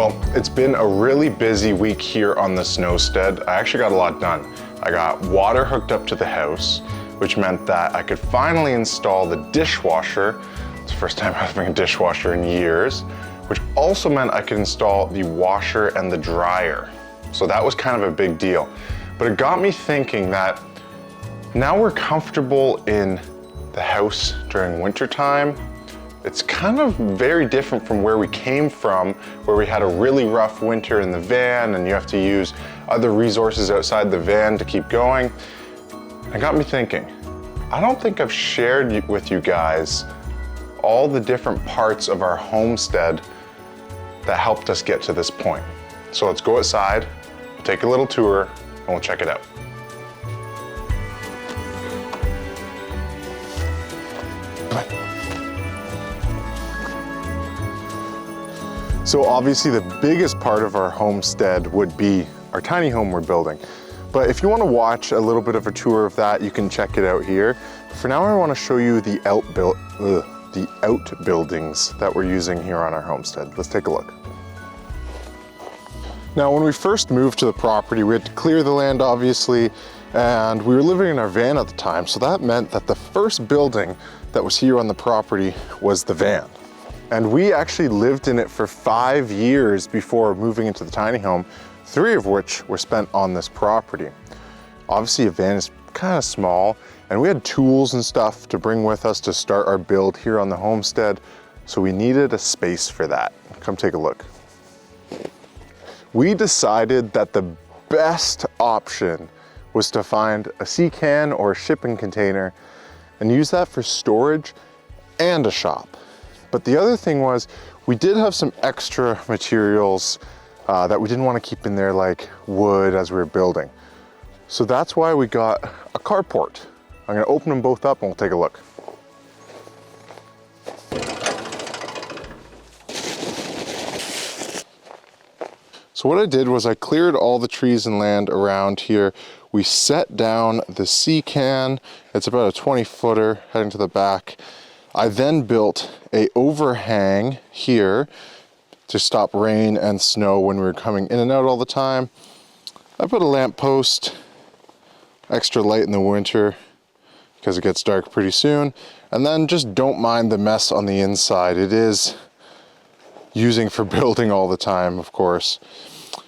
Well, it's been a really busy week here on the Snowstead. I actually got a lot done. I got water hooked up to the house, which meant that I could finally install the dishwasher. It's the first time having a dishwasher in years, which also meant I could install the washer and the dryer. So that was kind of a big deal. But it got me thinking that now we're comfortable in the house during winter time. It's kind of very different from where we came from, where we had a really rough winter in the van and you have to use other resources outside the van to keep going. It got me thinking, I don't think I've shared with you guys all the different parts of our homestead that helped us get to this point. So let's go outside, we'll take a little tour, and we'll check it out. So obviously the biggest part of our homestead would be our tiny home we're building. But if you want to watch a little bit of a tour of that, you can check it out here. For now, I want to show you the outbuildings that we're using here on our homestead. Let's take a look. Now, when we first moved to the property, we had to clear the land, obviously, and we were living in our van at the time. So that meant that the first building that was here on the property was the van. And we actually lived in it for 5 years before moving into the tiny home, 3 of which were spent on this property. Obviously, a van is kind of small, and we had tools and stuff to bring with us to start our build here on the homestead, so we needed a space for that. Come take a look. We decided that the best option was to find a sea can or a shipping container and use that for storage and a shop. But the other thing was, we did have some extra materials that we didn't want to keep in there, like wood, as we were building. So that's why we got a carport. I'm going to open them both up and we'll take a look. So what I did was I cleared all the trees and land around here. We set down the sea can. It's about a 20-footer heading to the back. I then built an overhang here to stop rain and snow when we were coming in and out all the time. I put a lamp post, extra light in the winter because it gets dark pretty soon. And then just don't mind the mess on the inside. It is using for building all the time, of course.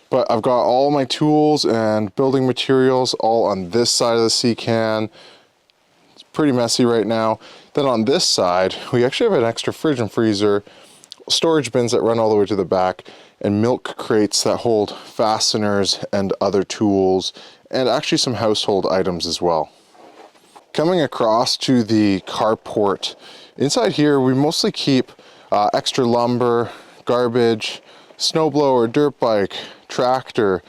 But I've got all my tools and building materials all on this side of the sea can. It's pretty messy right now. Then on this side, we actually have an extra fridge and freezer, storage bins that run all the way to the back, and milk crates that hold fasteners and other tools, and actually some household items as well. Coming across to the carport, inside here we mostly keep extra lumber, garbage, snowblower, dirt bike, tractor,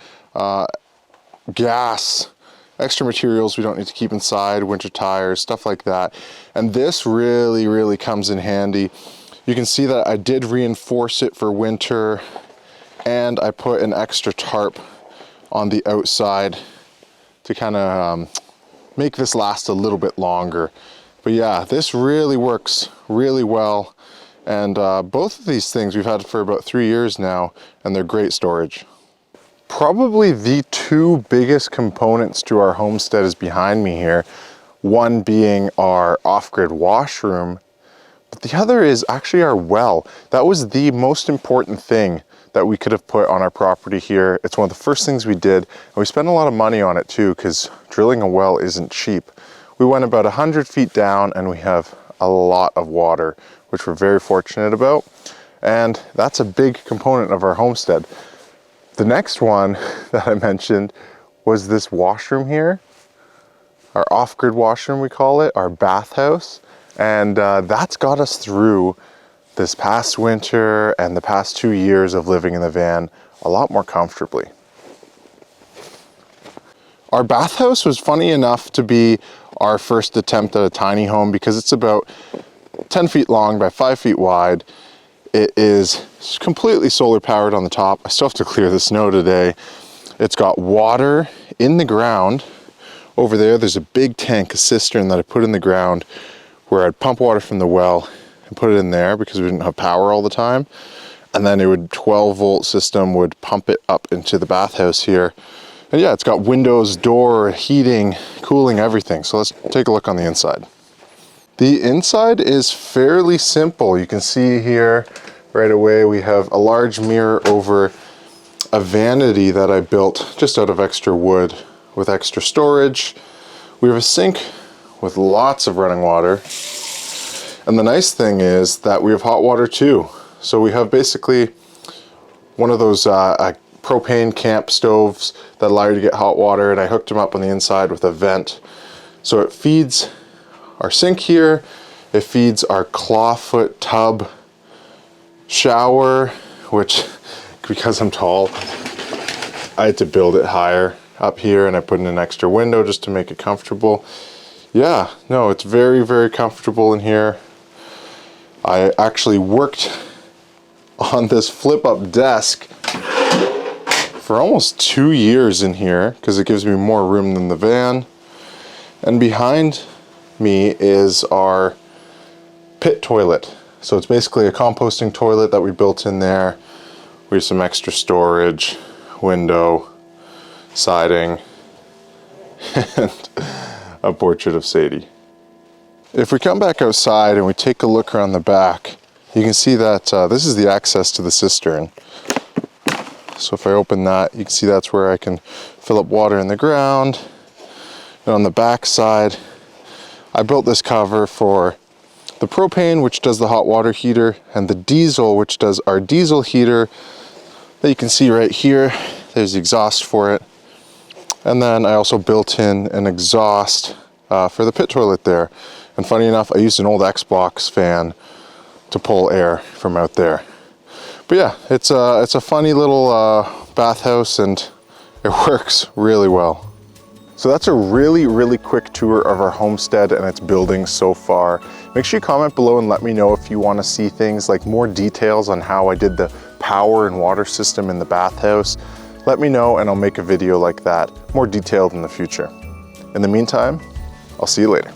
gas, extra materials we don't need to keep inside, winter tires, stuff like that. And this really comes in handy. You can see that I did reinforce it for winter, and I put an extra tarp on the outside to kind of make this last a little bit longer. But yeah, this really works really well. And both of these things we've had for about 3 years now, and they're great storage. Probably the 2 biggest components to our homestead is behind me here. One being our off-grid washroom, but the other is actually our well. That was the most important thing that we could have put on our property here. It's one of the first things we did, and we spent a lot of money on it too, because drilling a well isn't cheap. We went about 100 feet down and we have a lot of water, which we're very fortunate about. And that's a big component of our homestead. The next one that I mentioned was this washroom here, our off-grid washroom we call it, our bathhouse. And that's got us through this past winter and the past 2 years of living in the van a lot more comfortably. Our bathhouse was funny enough to be our first attempt at a tiny home because it's about 10 feet long by 5 feet wide. It is completely solar powered on the top. I still have to clear the snow today. It's got water in the ground. Over there, there's a big tank, a cistern that I put in the ground where I'd pump water from the well and put it in there because we didn't have power all the time. And then it would 12-volt system would pump it up into the bathhouse here. And yeah, it's got windows, door, heating, cooling, everything. So let's take a look on the inside. The inside is fairly simple. You can see here right away we have a large mirror over a vanity that I built just out of extra wood with extra storage. We have a sink with lots of running water. And the nice thing is that we have hot water too. So we have basically one of those propane camp stoves that allow you to get hot water, and I hooked them up on the inside with a vent. So it feeds our sink here, it feeds our clawfoot tub shower, which because I'm tall, I had to build it higher up here, and I put in an extra window just to make it comfortable. Yeah, no, it's very, very comfortable in here. I actually worked on this flip-up desk for almost 2 years in here because it gives me more room than the van. And behind me is our pit toilet. So it's basically a composting toilet that we built in there. We have some extra storage, window, siding, and a portrait of Sadie. If we come back outside and we take a look around the back, you can see that this is the access to the cistern. So if I open that, you can see that's where I can fill up water in the ground. And on the back side, I built this cover for the propane, which does the hot water heater, and the diesel, which does our diesel heater that you can see right here. There's the exhaust for it. And then I also built in an exhaust for the pit toilet there. And funny enough, I used an old Xbox fan to pull air from out there. But yeah, it's a funny little bathhouse, and it works really well. So that's a really, really quick tour of our homestead and its buildings so far. Make sure you comment below and let me know if you want to see things like more details on how I did the power and water system in the bathhouse. Let me know and I'll make a video like that, more detailed in the future. In the meantime, I'll see you later.